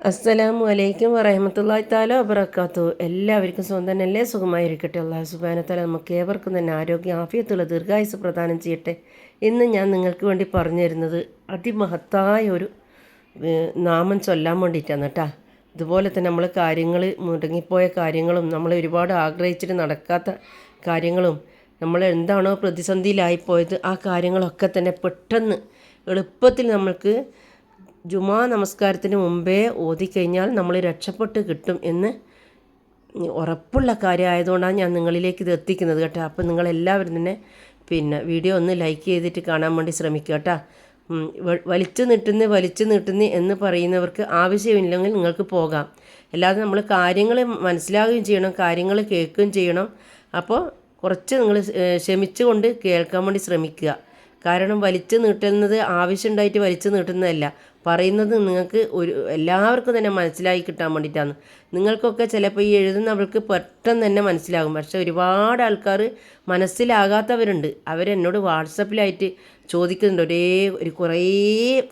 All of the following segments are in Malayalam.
അസ്സലാമു അലൈക്കും വറഹ്മത്തുള്ളാഹി തആല വബറകാതുഹു. എല്ലാവർക്കും സ്വന്തം തന്നെയല്ലേ, സുഖമായിരിക്കട്ടെ. അല്ലാഹു സുബ്ഹാനഹു തആല നമുക്ക് ഏവർക്കും തന്നെ ആരോഗ്യ ആഫിയത്തുള്ള ദീർഘായുസ്സ് പ്രദാനം ചെയ്യട്ടെ. ഇന്ന് ഞാൻ നിങ്ങൾക്ക് വേണ്ടി പറഞ്ഞു തരുന്നത് അതിമഹത്തായ ഒരു നാമം ചൊല്ലാൻ വേണ്ടിയിട്ടാണ് കേട്ടോ. അതുപോലെ തന്നെ നമ്മൾ കാര്യങ്ങൾ മുടങ്ങിപ്പോയ കാര്യങ്ങളും നമ്മൾ ഒരുപാട് ആഗ്രഹിച്ചിട്ട് നടക്കാത്ത കാര്യങ്ങളും നമ്മൾ എന്താണോ പ്രതിസന്ധിയിലായിപ്പോയത് ആ കാര്യങ്ങളൊക്കെ തന്നെ പെട്ടെന്ന് എളുപ്പത്തിൽ നമ്മൾക്ക് ജുമാ നമസ്കാരത്തിന് മുമ്പേ ഓതിക്കഴിഞ്ഞാൽ നമ്മൾ രക്ഷപ്പെട്ട് കിട്ടും എന്ന് ഉറപ്പുള്ള കാര്യമായതുകൊണ്ടാണ് ഞാൻ നിങ്ങളിലേക്ക് ഇത് എത്തിക്കുന്നത് കേട്ടോ. അപ്പോൾ നിങ്ങളെല്ലാവരും തന്നെ വീഡിയോ ഒന്ന് ലൈക്ക് ചെയ്തിട്ട് കാണാൻ വേണ്ടി ശ്രമിക്കുക കേട്ടോ. വലിച്ചു നീട്ടുന്നു എന്ന് പറയുന്നവർക്ക് ആവശ്യമില്ലെങ്കിൽ നിങ്ങൾക്ക് പോകാം. അല്ലാതെ നമ്മൾ കാര്യങ്ങൾ മനസ്സിലാവുകയും ചെയ്യണം, കാര്യങ്ങൾ കേൾക്കുകയും ചെയ്യണം. അപ്പോൾ കുറച്ച് നിങ്ങൾ ക്ഷമിച്ചുകൊണ്ട് കേൾക്കാൻ വേണ്ടി ശ്രമിക്കുക. കാരണം വലിച്ചു നീട്ടുന്നത് ആവശ്യമുണ്ടായിട്ട് വലിച്ചു നീട്ടുന്നതല്ല, പറയുന്നത് നിങ്ങൾക്ക് എല്ലാവർക്കും തന്നെ മനസ്സിലായി കിട്ടാൻ വേണ്ടിയിട്ടാണ്. നിങ്ങൾക്കൊക്കെ ചിലപ്പോൾ ഈ എഴുതുന്നവർക്ക് പെട്ടെന്ന് തന്നെ മനസ്സിലാകും. പക്ഷേ ഒരുപാട് ആൾക്കാർ മനസ്സിലാകാത്തവരുണ്ട്. അവരെന്നോട് വാട്സപ്പിലായിട്ട് ചോദിക്കുന്നുണ്ട്, കുറേ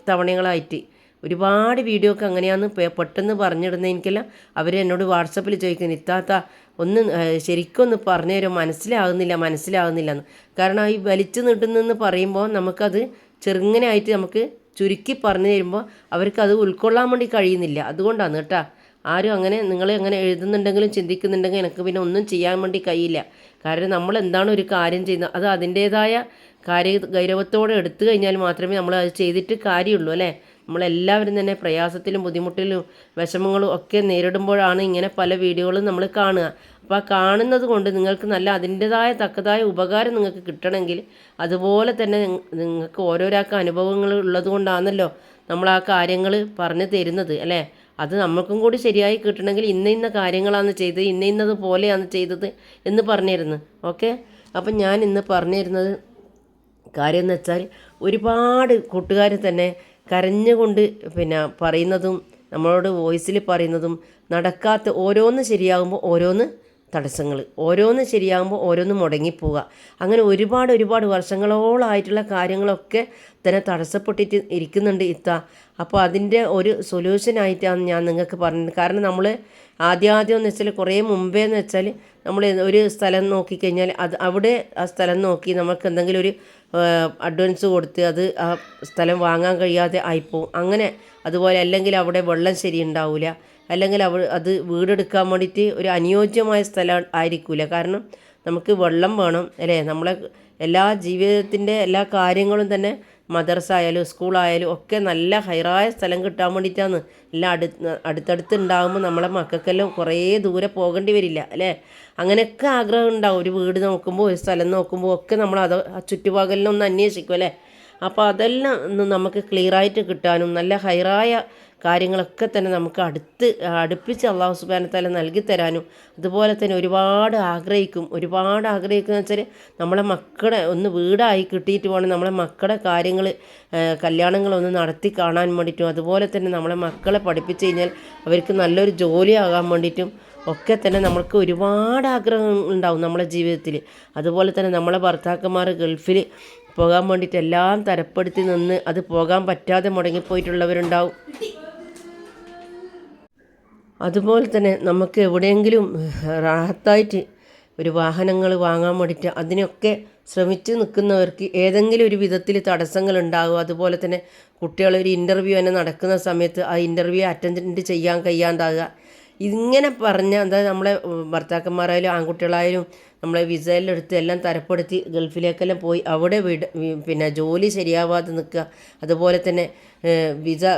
തവണകളായിട്ട് ഒരുപാട് വീഡിയോ ഒക്കെ അങ്ങനെയാന്ന് പെട്ടെന്ന് പറഞ്ഞിടുന്നത്. എനിക്കെല്ലാം അവരെന്നോട് വാട്സപ്പിൽ ചോദിക്കുന്നു, ഇത്താത്ത ഒന്ന് ശരിക്കൊന്ന് പറഞ്ഞു തരും, മനസ്സിലാകുന്നില്ലെന്ന്. കാരണം ഈ വലിച്ചു നീട്ടുന്നെന്ന് പറയുമ്പോൾ നമുക്കത് ചെറുങ്ങനായിട്ട് നമുക്ക് ചുരുക്കി പറഞ്ഞു തരുമ്പോൾ അവർക്കത് ഉൾക്കൊള്ളാൻ വേണ്ടി കഴിയുന്നില്ല. അതുകൊണ്ടാണ് കേട്ടോ. ആരും അങ്ങനെ അങ്ങനെ എഴുതുന്നുണ്ടെങ്കിലും ചിന്തിക്കുന്നുണ്ടെങ്കിൽ എനിക്ക് പിന്നെ ഒന്നും ചെയ്യാൻ വേണ്ടി കഴിയില്ല. കാരണം നമ്മൾ എന്താണ് ഒരു കാര്യം ചെയ്യുന്നത് അത് അതിൻ്റേതായ ഗൗരവത്തോടെ എടുത്തു കഴിഞ്ഞാൽ മാത്രമേ നമ്മൾ അത് ചെയ്തിട്ട് കാര്യമുള്ളൂ അല്ലേ. നമ്മളെല്ലാവരും തന്നെ പ്രയാസത്തിലും ബുദ്ധിമുട്ടിലും വിഷമങ്ങളും ഒക്കെ നേരിടുമ്പോഴാണ് ഇങ്ങനെ പല വീഡിയോകളും നമ്മൾ കാണുക. അപ്പോൾ ആ കാണുന്നത് കൊണ്ട് നിങ്ങൾക്ക് നല്ല അതിൻ്റേതായ തക്കതായ ഉപകാരം നിങ്ങൾക്ക് കിട്ടണമെങ്കിൽ അതുപോലെ തന്നെ നിങ്ങൾക്ക് ഓരോരാൾക്ക് അനുഭവങ്ങൾ ഉള്ളത് കൊണ്ടാണല്ലോ നമ്മൾ ആ കാര്യങ്ങൾ പറഞ്ഞു തരുന്നത് അല്ലേ. അത് നമ്മൾക്കും കൂടി ശരിയായി കിട്ടണമെങ്കിൽ ഇന്ന കാര്യങ്ങളാണ് ചെയ്തത്, ഇന്നത് പോലെയാണ് ചെയ്തത് എന്ന് പറഞ്ഞിരുന്നു. ഓക്കെ, അപ്പം ഞാൻ ഇന്ന് പറഞ്ഞിരുന്നത് കാര്യം എന്ന് വെച്ചാൽ ഒരുപാട് കൂട്ടുകാർ തന്നെ കരഞ്ഞുകൊണ്ട് പറയുന്നതും നമ്മളോട് വോയിസിൽ പറയുന്നതും നടക്കാത്ത ഓരോന്ന് ശരിയാകുമ്പോൾ ഓരോന്ന് തടസ്സങ്ങൾ, ഓരോന്ന് ശരിയാകുമ്പോൾ ഓരോന്ന് മുടങ്ങിപ്പോവുക, അങ്ങനെ ഒരുപാട് വർഷങ്ങളോളമായിട്ടുള്ള കാര്യങ്ങളൊക്കെ തന്നെ തടസ്സപ്പെട്ടിട്ട് ഇരിക്കുന്നുണ്ട് ഇത്ത. അപ്പോൾ അതിൻ്റെ ഒരു സൊല്യൂഷനായിട്ടാണ് ഞാൻ നിങ്ങൾക്ക് പറഞ്ഞത്. കാരണം നമ്മൾ ആദ്യം എന്ന് വെച്ചാൽ കുറേ മുമ്പേ എന്ന് വെച്ചാൽ നമ്മൾ ഒരു സ്ഥലം നോക്കിക്കഴിഞ്ഞാൽ അവിടെ ആ സ്ഥലം നോക്കി നമുക്ക് എന്തെങ്കിലും ഒരു അഡ്വാൻസ് കൊടുത്ത് അത് ആ സ്ഥലം വാങ്ങാൻ കഴിയാതെ ആയിപ്പോവും. അങ്ങനെ അതുപോലെ അല്ലെങ്കിൽ അവിടെ വെള്ളം ശരിയുണ്ടാവില്ല, അല്ലെങ്കിൽ അത് വീടെടുക്കാൻ വേണ്ടിയിട്ട് ഒരു അനുയോജ്യമായ സ്ഥലം ആയിരിക്കില്ല. കാരണം നമുക്ക് വെള്ളം വേണം അല്ലേ. നമ്മളെ എല്ലാ ജീവിതത്തിൻ്റെ എല്ലാ കാര്യങ്ങളും തന്നെ മദ്രസ ആയാലും സ്കൂളായാലും ഒക്കെ നല്ല ഹൈറായ സ്ഥലം കിട്ടാൻ വേണ്ടിയിട്ടാണ്. എല്ലാം അടുത്തടുത്ത് ഉണ്ടാകുമ്പോൾ നമ്മളെ മക്കൾക്കെല്ലാം കുറേ ദൂരെ പോകേണ്ടി വരില്ല അല്ലേ. അങ്ങനെയൊക്കെ ആഗ്രഹം ഉണ്ടാവും. ഒരു വീട് നോക്കുമ്പോൾ ഒരു സ്ഥലം നോക്കുമ്പോൾ ഒക്കെ നമ്മൾ ആ ചുറ്റുപാകലിനൊന്ന് അന്വേഷിക്കും അല്ലേ. അപ്പോൾ അതെല്ലാം ഒന്ന് നമുക്ക് ക്ലിയറായിട്ട് കിട്ടാനും നല്ല ഹൈറായ കാര്യങ്ങളൊക്കെ തന്നെ നമുക്ക് അടുപ്പിച്ച് അല്ലാഹു സുബ്ഹാനഹു വ തആല നൽകി തരാനും അതുപോലെ തന്നെ ഒരുപാട് ആഗ്രഹിക്കുന്ന വെച്ചാൽ നമ്മളെ മക്കളെ ഒന്ന് വീടായി കിട്ടിയിട്ട് വേണം നമ്മളെ മക്കളുടെ കാര്യങ്ങൾ കല്യാണങ്ങളൊന്ന് നടത്തി കാണാൻ വേണ്ടിയിട്ടും അതുപോലെ തന്നെ നമ്മളെ മക്കളെ പഠിപ്പിച്ച് കഴിഞ്ഞാൽ അവർക്ക് നല്ലൊരു ജോലിയാകാൻ വേണ്ടിയിട്ടും ഒക്കെ തന്നെ നമ്മൾക്ക് ഒരുപാട് ആഗ്രഹം ഉണ്ടാവും നമ്മളെ ജീവിതത്തിൽ. അതുപോലെ തന്നെ നമ്മളെ ഭർത്താക്കന്മാർ ഗൾഫിൽ പോകാൻ വേണ്ടിയിട്ട് എല്ലാം തരപ്പെടുത്തി നിന്ന് അത് പോകാൻ പറ്റാതെ മുടങ്ങിപ്പോയിട്ടുള്ളവരുണ്ടാവും. അതുപോലെ തന്നെ നമുക്ക് എവിടെയെങ്കിലും റാഹത്തായിട്ട് ഒരു വാഹനങ്ങൾ വാങ്ങാൻ വേണ്ടിയിട്ട് അതിനൊക്കെ ശ്രമിച്ച് നിൽക്കുന്നവർക്ക് ഏതെങ്കിലും ഒരു വിധത്തിൽ തടസ്സങ്ങൾ ഉണ്ടാകും. അതുപോലെ തന്നെ കുട്ടികൾ ഒരു ഇൻ്റർവ്യൂ തന്നെ നടക്കുന്ന സമയത്ത് ആ ഇൻ്റർവ്യൂ അറ്റൻഡ് ചെയ്യാൻ കഴിയാണ്ടാകുക. ഇങ്ങനെ പറഞ്ഞ അതായത് നമ്മളെ ഭർത്താക്കന്മാരായാലും ആൺകുട്ടികളായാലും നമ്മളെ വിസയിലെടുത്ത് എല്ലാം തരപ്പെടുത്തി ഗൾഫിലേക്കെല്ലാം പോയി അവിടെ ജോലി ശരിയാവാതെ നിൽക്കുക. അതുപോലെ തന്നെ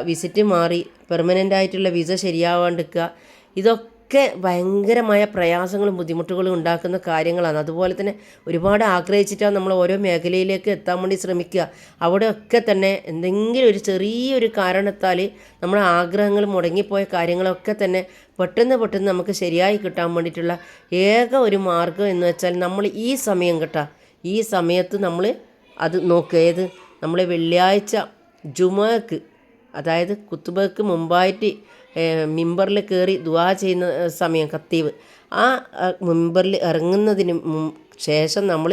വിസിറ്റ് മാറി പെർമനൻ്റ് ആയിട്ടുള്ള വിസ ശരിയാവാണ്ടിരിക്കുക. ഇതൊക്കെ ഭയങ്കരമായ പ്രയാസങ്ങളും ബുദ്ധിമുട്ടുകളും ഉണ്ടാക്കുന്ന കാര്യങ്ങളാണ്. അതുപോലെ തന്നെ ഒരുപാട് ആഗ്രഹിച്ചിട്ടാണ് നമ്മൾ ഓരോ മേഖലയിലേക്ക് എത്താൻ വേണ്ടി ശ്രമിക്കുക. അവിടെയൊക്കെ തന്നെ എന്തെങ്കിലും ഒരു ചെറിയൊരു കാരണത്താൽ നമ്മുടെ ആഗ്രഹങ്ങൾ മുടങ്ങിപ്പോയ കാര്യങ്ങളൊക്കെ തന്നെ പെട്ടെന്ന് നമുക്ക് ശരിയായി കിട്ടാൻ വേണ്ടിയിട്ടുള്ള ഏക ഒരു മാർഗ്ഗം എന്ന് വെച്ചാൽ നമ്മൾ ഈ സമയത്ത് നമ്മൾ അത് നോക്കുക. നമ്മൾ വെള്ളിയാഴ്ച ജുമക്ക് അതായത് കുത്തുബക്ക് മുമ്പായിട്ട് മിമ്പറിൽ കയറി ദുആ ചെയ്യുന്ന സമയം ഖത്തീബ് ആ മിമ്പറിൽ ഇറങ്ങുന്നതിന് ശേഷം നമ്മൾ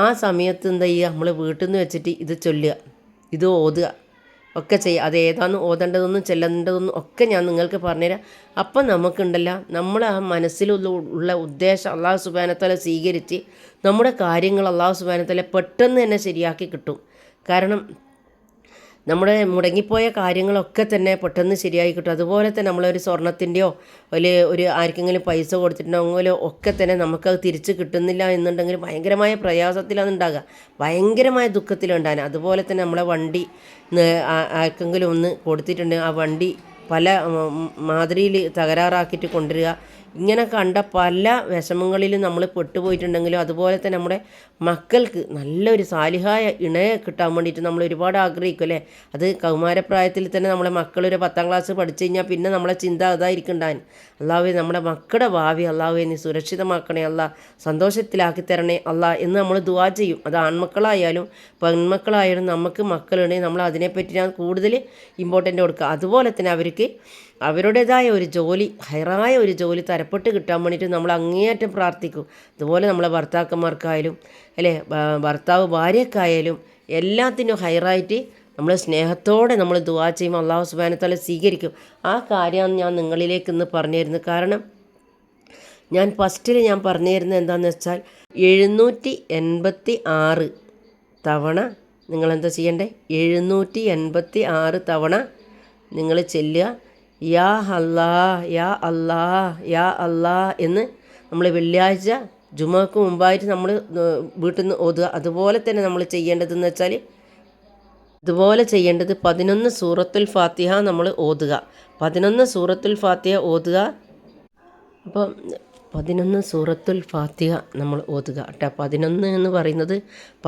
ആ സമയത്ത് എന്താ ചെയ്യുക, നമ്മൾ വീട്ടിൽ നിന്ന് വെച്ചിട്ട് ഇത് ചൊല്ലുക, ഇത് ഓതുക. ഒക്കെ ചെയ്യുക. അത് ഏതാണെന്ന് ഓതേണ്ടതെന്നും ചെല്ലേണ്ടതെന്നും ഒക്കെ ഞാൻ നിങ്ങൾക്ക് പറഞ്ഞുതരാം. അപ്പം നമുക്കുണ്ടല്ലോ നമ്മൾ ആ മനസ്സിലുള്ള ഉദ്ദേശം അള്ളാഹു സുബ്ഹാനഹു വ തആല സ്വീകരിച്ച് നമ്മുടെ കാര്യങ്ങൾ അള്ളാഹു സുബ്ഹാനഹു വ തആല പെട്ടെന്ന് തന്നെ ശരിയാക്കി കിട്ടും. കാരണം നമ്മുടെ മുടങ്ങിപ്പോയ കാര്യങ്ങളൊക്കെ തന്നെ പെട്ടെന്ന് ശരിയായി കിട്ടും. അതുപോലെ തന്നെ നമ്മളൊരു സ്വർണത്തിൻ്റെയോ ഒരു ആർക്കെങ്കിലും പൈസ കൊടുത്തിട്ടുണ്ടെങ്കിലോ ഒക്കെ തന്നെ നമുക്കത് തിരിച്ച് കിട്ടുന്നില്ല എന്നുണ്ടെങ്കിൽ ഭയങ്കരമായ പ്രയാസത്തിലാണ് ഉണ്ടാകുക, ഭയങ്കരമായ ദുഃഖത്തിലുണ്ടാകുക. അതുപോലെ തന്നെ നമ്മളെ വണ്ടി ആർക്കെങ്കിലും ഒന്ന് കൊടുത്തിട്ടുണ്ടെങ്കിൽ ആ വണ്ടി പല മാതിരിയിൽ തകരാറാക്കിയിട്ട് കൊണ്ടുവരിക. ഇങ്ങനെ കണ്ട പല വിഷമങ്ങളിലും നമ്മൾ പെട്ടുപോയിട്ടുണ്ടെങ്കിലും അതുപോലെ തന്നെ നമ്മുടെ മക്കൾക്ക് നല്ലൊരു സാലിഹായ ഇണയെ കിട്ടാൻ വേണ്ടിയിട്ട് നമ്മൾ ഒരുപാട് ആഗ്രഹിക്കും അല്ലേ. അത് കൗമാരപ്രായത്തിൽ തന്നെ നമ്മളെ മക്കളൊരു 10ാം ക്ലാസ് പഠിച്ചു കഴിഞ്ഞാൽ പിന്നെ നമ്മളെ ചിന്ത അതായിരിക്കുണ്ടാൻ. അള്ളാഹുവേ നമ്മുടെ മക്കളുടെ ഭാവി അള്ളാഹുവേ നീ സുരക്ഷിതമാക്കണേ അല്ലാ, സന്തോഷത്തിലാക്കി തരണേ അല്ലാ എന്ന് നമ്മൾ ദുആ ചെയ്യും. അത് ആൺമക്കളായാലും പെൺമക്കളായാലും നമുക്ക് മക്കളുണ്ടെങ്കിൽ നമ്മൾ അതിനെപ്പറ്റി ഞാൻ കൂടുതൽ ഇമ്പോർട്ടൻ്റ് കൊടുക്കുക. അതുപോലെ തന്നെ അവർക്ക് അവരുടേതായ ഒരു ജോലി, ഹൈറായ ഒരു ജോലി തരപ്പെട്ട് കിട്ടാൻ വേണ്ടിയിട്ട് നമ്മൾ അങ്ങേയറ്റം പ്രാർത്ഥിക്കും. അതുപോലെ നമ്മളെ ഭർത്താക്കന്മാർക്കായാലും അല്ലേ, ഭർത്താവ് ഭാര്യക്കായാലും എല്ലാത്തിനും ഹൈറായിട്ട് നമ്മൾ സ്നേഹത്തോടെ നമ്മൾ ദുആ ചെയ്യുമ്പോൾ അല്ലാഹു സുബ്ഹാനഹു വ തആല സ്വീകരിക്കും. ആ കാര്യമാണ് ഞാൻ നിങ്ങളിലേക്ക് ഇന്ന് പറഞ്ഞു തരുന്നത്. കാരണം ഞാൻ ഫസ്റ്റിൽ ഞാൻ പറഞ്ഞു തരുന്നത് എന്താണെന്ന് വെച്ചാൽ 786 തവണ നിങ്ങളെന്താ ചെയ്യണ്ടേ, 786 തവണ നിങ്ങൾ ചെല്ലുക. യാ അല്ലാ യാ അല്ലാ യാ അല്ലാ എന്ന് നമ്മൾ വെള്ളിയാഴ്ച ജുമക്ക് മുമ്പായിട്ട് നമ്മൾ വീട്ടിൽ നിന്ന് ഓതുക. അതുപോലെ തന്നെ നമ്മൾ ചെയ്യേണ്ടതെന്ന് വെച്ചാൽ 11 സൂറത്തുൽ ഫാത്തിഹ നമ്മൾ ഓതുക. 11 സൂറത്തുൽ ഫാത്തിഹ ഓതുക. അപ്പം 11 സൂറത്തുൽ ഫാത്തിഹ നമ്മൾ ഓതുക കേട്ടോ. 11 എന്ന് പറയുന്നത്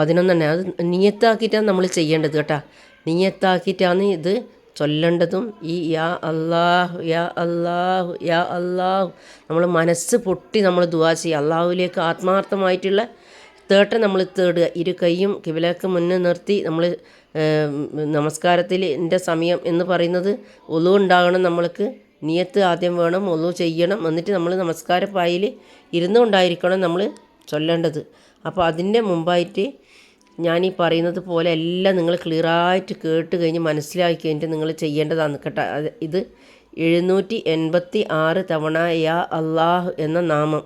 11 തന്നെ, അത് നിയത്താക്കിയിട്ടാണ് നമ്മൾ ചെയ്യേണ്ടത് കേട്ടോ. നിയത്താക്കിയിട്ടാണ് ഇത് ചൊല്ലേണ്ടതും. ഈ യാ അല്ലാഹു യാ അല്ലാഹു യാ അല്ലാഹു നമ്മൾ മനസ്സ് പൊട്ടി നമ്മൾ ദുആ ചെയ്യുക. അള്ളാഹുവിലേക്ക് ആത്മാർത്ഥമായിട്ടുള്ള തേട്ടം നമ്മൾ തേടുക. ഇരു കൈയും കിബിലക്ക് മുന്നേ നിർത്തി നമ്മൾ നമസ്കാരത്തിൻ്റെ സമയം എന്ന് പറയുന്നത് ഒളു ഉണ്ടാകണം. നമ്മൾക്ക് നിയത്ത് ആദ്യം വേണം, ഒളു ചെയ്യണം. എന്നിട്ട് നമ്മൾ നമസ്കാരപ്പായിൽ ഇരുന്നുകൊണ്ടായിരിക്കണം നമ്മൾ ചൊല്ലേണ്ടത്. അപ്പോൾ അതിൻ്റെ മുമ്പായിട്ട് ഞാനീ പറയുന്നത് പോലെ എല്ലാം നിങ്ങൾ ക്ലിയറായിട്ട് കേട്ട് കഴിഞ്ഞ് മനസ്സിലാക്കി കഴിഞ്ഞിട്ട് നിങ്ങൾ ചെയ്യേണ്ടതാണ് കേട്ടോ. ഇത് 786 തവണ യാ അല്ലാഹ് എന്ന നാമം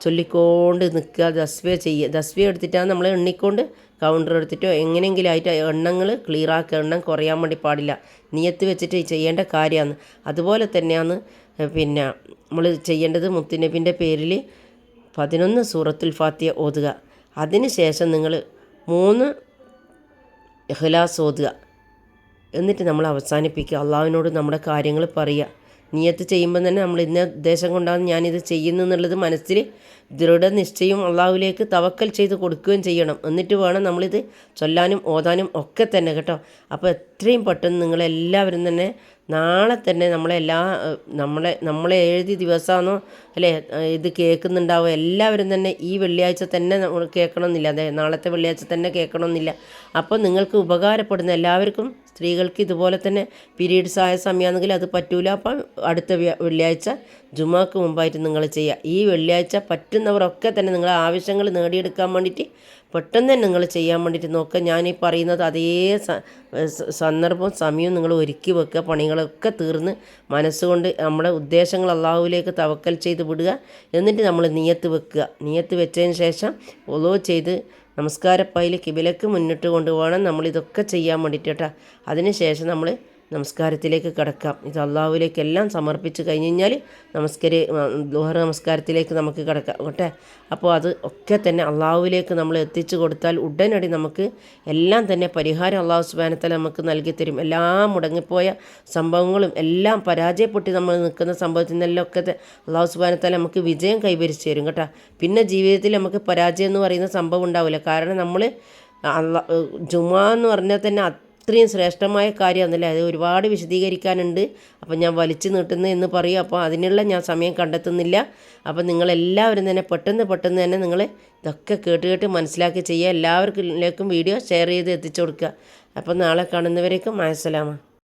ചൊല്ലിക്കൊണ്ട് നിൽക്കുക. ദസ്വേ ചെയ്യുക. ദസ്വേ എടുത്തിട്ടാണ് നമ്മൾ എണ്ണിക്കൊണ്ട് കൗണ്ടർ എടുത്തിട്ടോ എങ്ങനെയെങ്കിലും ആയിട്ട് എണ്ണങ്ങൾ ക്ലിയറാക്കുക. എണ്ണം കുറയാൻ വേണ്ടി പാടില്ല. നിയത്ത് വെച്ചിട്ട് ചെയ്യേണ്ട കാര്യമാണ്. അതുപോലെ തന്നെയാണ് പിന്നെ നമ്മൾ ചെയ്യേണ്ടത്. മുത്തുനബിൻ്റെ പേരിൽ 11 സൂറത്തുൽ ഫാത്തിഹ ഓതുക. അതിന് ശേഷം നിങ്ങൾ 3 ഇഖ്ലാസ് ഓതുക. എന്നിട്ട് നമ്മൾ അവസാനിപ്പിക്കുക. അള്ളാഹുവിനോട് നമ്മുടെ കാര്യങ്ങൾ പറയുക. നിയത്ത് ചെയ്യുമ്പോൾ തന്നെ നമ്മൾ ഇന്ന ഉദ്ദേശം കൊണ്ടാണ് ഞാനിത് ചെയ്യുന്നു എന്നുള്ളത് മനസ്സിൽ ദൃഢനിശ്ചയം അള്ളാഹുവിലേക്ക് തവക്കൽ ചെയ്ത് കൊടുക്കുകയും ചെയ്യണം. എന്നിട്ട് വേണം നമ്മളിത് ചൊല്ലാനും ഓതാനും ഒക്കെ തന്നെ കേട്ടോ. അപ്പോൾ എത്രയും പെട്ടെന്ന് നിങ്ങളെല്ലാവരും തന്നെ നാളെ തന്നെ നമ്മളെ എഴുതി ദിവസമാണോ അല്ലേ ഇത് കേൾക്കുന്നുണ്ടാവുക. എല്ലാവരും തന്നെ ഈ വെള്ളിയാഴ്ച തന്നെ നമ്മൾ കേൾക്കണമെന്നില്ല, അതെ നാളത്തെ വെള്ളിയാഴ്ച തന്നെ കേൾക്കണമെന്നില്ല. അപ്പോൾ നിങ്ങൾക്ക് ഉപകാരപ്പെടുന്ന എല്ലാവർക്കും സ്ത്രീകൾക്ക് ഇതുപോലെ തന്നെ പീരീഡ്സ് ആയ സമയമാണെങ്കിൽ അത് പറ്റൂല. അപ്പം അടുത്ത വെള്ളിയാഴ്ച ജുമാക്ക് മുമ്പായിട്ട് നിങ്ങൾ ചെയ്യുക. ഈ വെള്ളിയാഴ്ച പറ്റുന്നവരൊക്കെ തന്നെ നിങ്ങളെ ആവശ്യങ്ങൾ നേടിയെടുക്കാൻ വേണ്ടിയിട്ട് പെട്ടെന്ന് തന്നെ നിങ്ങൾ ചെയ്യാൻ വേണ്ടിയിട്ട് നോക്കുക. ഞാനീ പറയുന്നത് അതേ സന്ദർഭവും സമയവും നിങ്ങൾ ഒരുക്കി വെക്കുക. പണികളൊക്കെ തീർന്ന് മനസ്സുകൊണ്ട് നമ്മുടെ ഉദ്ദേശങ്ങൾ അള്ളാഹുവിലേക്ക് തവക്കൽ ചെയ്ത് വിടുക. എന്നിട്ട് നമ്മൾ നിയത്ത് വെക്കുക. നിയത്ത് വെച്ചതിന് ശേഷം ഒളു ചെയ്ത് നമസ്കാരപ്പയിൽ കിബിലക്ക് മുന്നിട്ട് കൊണ്ടുപോകണം നമ്മളിതൊക്കെ ചെയ്യാൻ വേണ്ടിയിട്ട് കേട്ടോ. അതിന് ശേഷം നമ്മൾ നമസ്കാരത്തിലേക്ക് കിടക്കാം. ഇത് അള്ളാഹുവിലേക്ക് എല്ലാം സമർപ്പിച്ച് കഴിഞ്ഞ് കഴിഞ്ഞാൽ ദുഹർ നമസ്കാരത്തിലേക്ക് നമുക്ക് കിടക്കാം കേട്ടെ. അപ്പോൾ അത് ഒക്കെ തന്നെ അള്ളാഹുവിലേക്ക് നമ്മൾ എത്തിച്ചു കൊടുത്താൽ ഉടനടി നമുക്ക് എല്ലാം തന്നെ പരിഹാരം അള്ളാഹു സുബ്ഹാനഹു വ തആല നമുക്ക് നൽകി തരും. എല്ലാം മുടങ്ങിപ്പോയ സംഭവങ്ങളും എല്ലാം പരാജയപ്പെട്ട് നമ്മൾ നിൽക്കുന്ന സംഭവത്തിൽ നിന്നെല്ലാം ഒക്കെ അള്ളാഹു സുബ്ഹാനഹു വ തആല നമുക്ക് വിജയം കൈവരിച്ചു തരും കേട്ടോ. പിന്നെ ജീവിതത്തിൽ നമുക്ക് പരാജയം എന്ന് പറയുന്ന സംഭവം ഉണ്ടാവില്ല. കാരണം നമ്മൾ ജുമാ എന്ന് പറഞ്ഞാൽ തന്നെ അത്രയും ശ്രേഷ്ഠമായ കാര്യമാണെന്നല്ലേ. അത് ഒരുപാട് വിശദീകരിക്കാനുണ്ട്. അപ്പം ഞാൻ വലിച്ചു നീട്ടുന്നു എന്ന് പറയും. അപ്പോൾ അതിനുള്ള ഞാൻ സമയം കണ്ടെത്തുന്നില്ല. അപ്പം നിങ്ങളെല്ലാവരും തന്നെ പെട്ടെന്ന് തന്നെ നിങ്ങൾ ഇതൊക്കെ കേട്ട് മനസ്സിലാക്കി ചെയ്യുക. എല്ലാവർക്കും വീഡിയോ ഷെയർ ചെയ്ത് എത്തിച്ചു കൊടുക്കുക. അപ്പം നാളെ കാണുന്നവരേക്കും മഅസ്സലാമ.